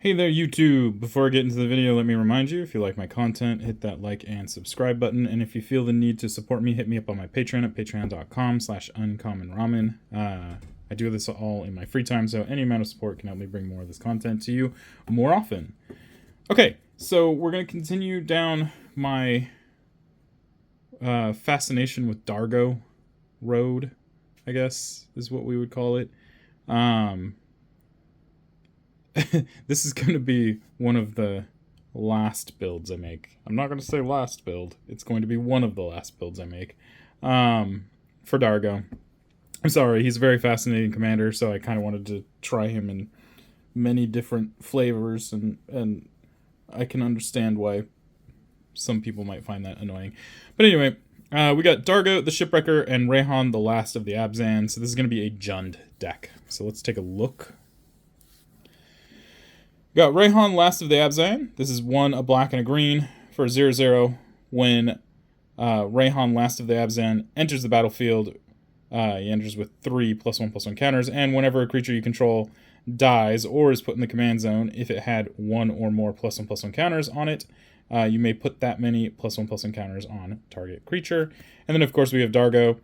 Hey there YouTube! Before I get into the video, let me remind you, if you like my content, hit that like and subscribe button, and if you feel the need to support me, hit me up on my Patreon at patreon.com/uncommonramen. I do this all in my free time, so any amount of support can help me bring more of this content to you more often. Okay, so we're going to continue down my fascination with Dargo road, I guess, is what we would call it. This is going to be one of the last builds I make. I'm not going to say last build. It's going to be one of the last builds I make for Dargo. I'm sorry, he's a very fascinating commander, so I kind of wanted to try him in many different flavors, and I can understand why some people might find that annoying. But anyway, we got Dargo, the Shipwrecker, and Reyhan, the last of the Abzan, so this is going to be a Jund deck. So let's take a look. Got Reyhan, last of the Abzan. This is a black and a green for 0/0. When Reyhan, last of the Abzan, enters the battlefield, he enters with 3 +1/+1 counters, and whenever a creature you control dies or is put in the command zone, if it had 1 or more +1/+1 counters on it, you may put that many +1/+1 counters on target creature. And then, of course, we have Dargo,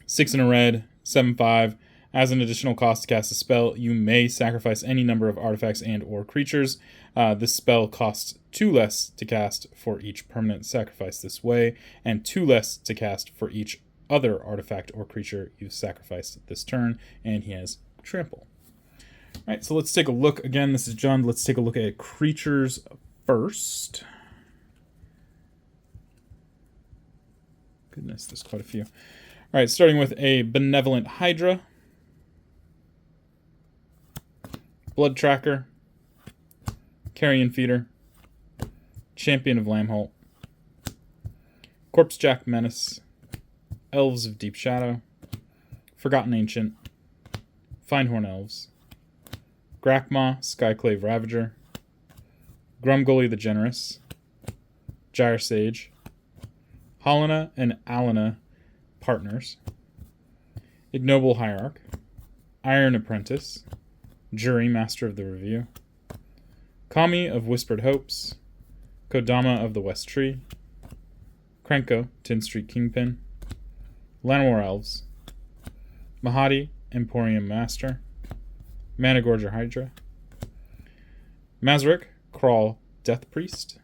6 in a red, 7/5. As an additional cost to cast a spell, you may sacrifice any number of artifacts and or creatures. This spell costs 2 less to cast for each permanent sacrifice this way, and 2 less to cast for each other artifact or creature you've sacrificed this turn, and he has trample. Alright, so let's take a look. Again, this is Jund. Let's take a look at creatures first. Goodness, there's quite a few. Alright, starting with a Benevolent Hydra, Blood Tracker, Carrion Feeder, Champion of Lambholt, Corpsejack Menace, Elves of Deep Shadow, Forgotten Ancient, Finehorn Elves, Grakmaw, Skyclave Ravager, Grumgully the Generous, Gyre Sage, Halana and Alana Partners, Ignoble Hierarch, Iron Apprentice, Jury, Master of the Review, Kami of Whispered Hopes, Kodama of the West Tree, Krenko, 10th Street Kingpin, Llanowar Elves, Mahadi, Emporium Master, Managorger Hydra, Mazrik, Crawl, Death Priest,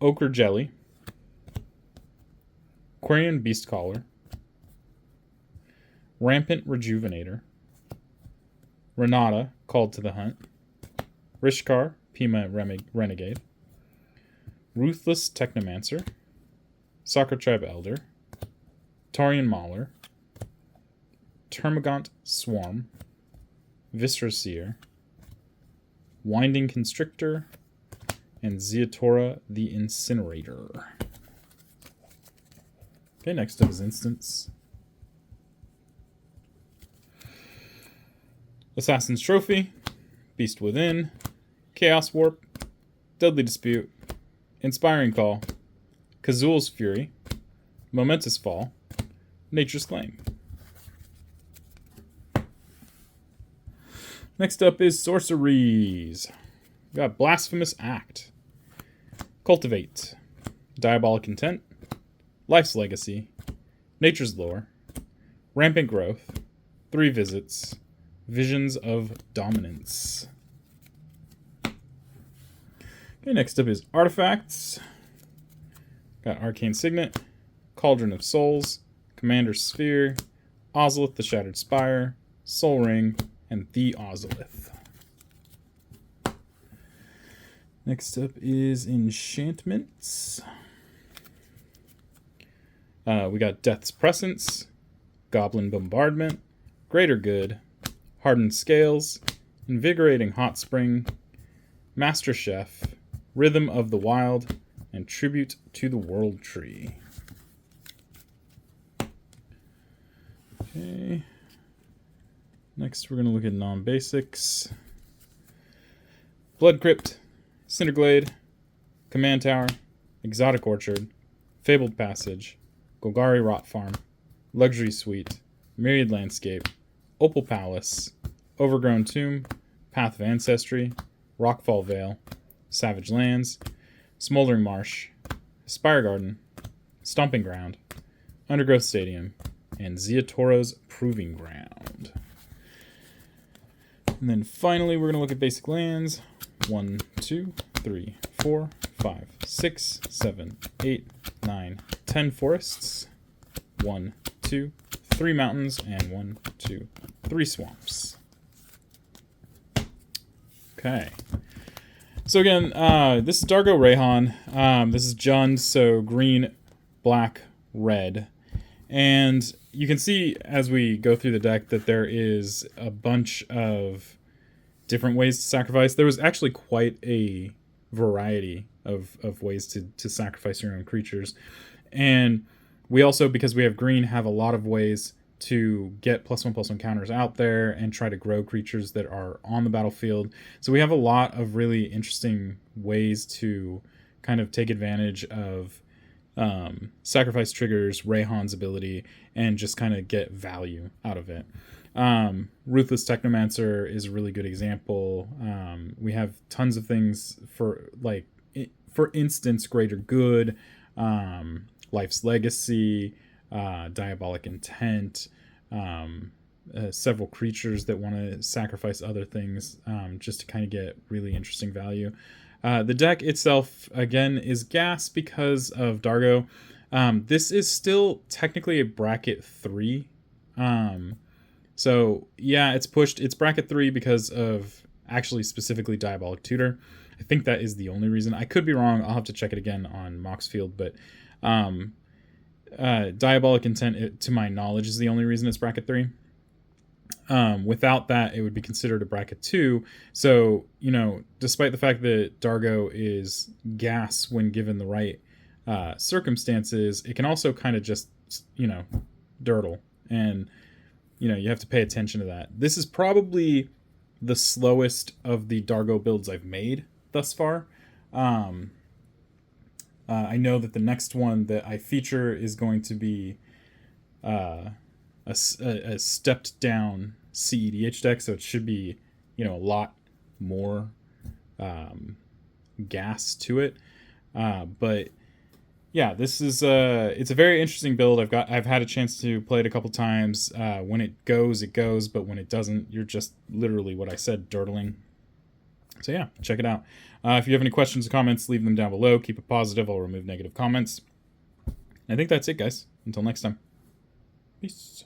Ochre Jelly, Quarian Beastcaller, Rampant Rejuvenator, Renata, Called to the Hunt, Rishkar, Pima Renegade, Ruthless Technomancer, Soccer Tribe Elder, Taurean Mauler, Termagant Swarm, Viscera Seer, Winding Constrictor, and Zeatora the Incinerator. Okay, next up is Instance. Assassin's Trophy, Beast Within, Chaos Warp, Deadly Dispute, Inspiring Call, Kazul's Fury, Momentous Fall, Nature's Claim. Next up is Sorceries. We got Blasphemous Act, Cultivate, Diabolic Intent, Life's Legacy, Nature's Lore, Rampant Growth, 3 Visits, Visions of Dominance. Okay, next up is Artifacts. Got Arcane Signet, Cauldron of Souls, Commander's Sphere, Ozolith the Shattered Spire, Soul Ring, and the Ozolith. Next up is Enchantments. We got Death's Presence, Goblin Bombardment, Greater Good, Hardened Scales, Invigorating Hot Spring, Master Chef, Rhythm of the Wild, and Tribute to the World Tree. Okay. Next, we're going to look at non-basics. Blood Crypt, Cinderglade, Command Tower, Exotic Orchard, Fabled Passage, Golgari Rot Farm, Luxury Suite, Myriad Landscape, Opal Palace, Overgrown Tomb, Path of Ancestry, Rockfall Vale, Savage Lands, Smoldering Marsh, Spire Garden, Stomping Ground, Undergrowth Stadium, and Ziatoro's Proving Ground. And then finally, we're going to look at basic lands. 1, 2, 3, 4, 5, 6, 7, 8, 9, 10 forests. 1, 2, 3 mountains, and 1, 2, 3 swamps. Okay. So again, this is Dargo Reyhan. This is Jund, so green, black, red. And you can see as we go through the deck that there is a bunch of different ways to sacrifice. There was actually quite a variety of ways to sacrifice your own creatures. And we also, because we have green, have a lot of ways to get +1/+1 counters out there and try to grow creatures that are on the battlefield. So we have a lot of really interesting ways to kind of take advantage of sacrifice triggers, Reyhan's ability, and just kind of get value out of it. Ruthless Technomancer is a really good example. We have tons of things for instance, Greater Good, Life's Legacy, Diabolic Intent, several creatures that want to sacrifice other things just to kind of get really interesting value. The deck itself, again, is gas because of Dargo. This is still technically a bracket 3. So, yeah, it's pushed. It's bracket 3 because of actually specifically Diabolic Tutor. I think that is the only reason. I could be wrong. I'll have to check it again on Moxfield, but Diabolic Intent, to my knowledge, is the only reason it's bracket 3. Without that, it would be considered a bracket 2. So, you know, despite the fact that Dargo is gas when given the right circumstances, it can also kind of just, you know, dirtle. And, you know, you have to pay attention to that. This is probably the slowest of the Dargo builds I've made thus far. I know that the next one that I feature is going to be a stepped down CEDH deck, so it should be, you know, a lot more gas to it. But yeah, this is it's a very interesting build. I've had a chance to play it a couple times. When it goes, but when it doesn't, you're just literally what I said, dirtling. So yeah, check it out. If you have any questions or comments, leave them down below. Keep it positive. I'll remove negative comments. I think that's it, guys. Until next time. Peace.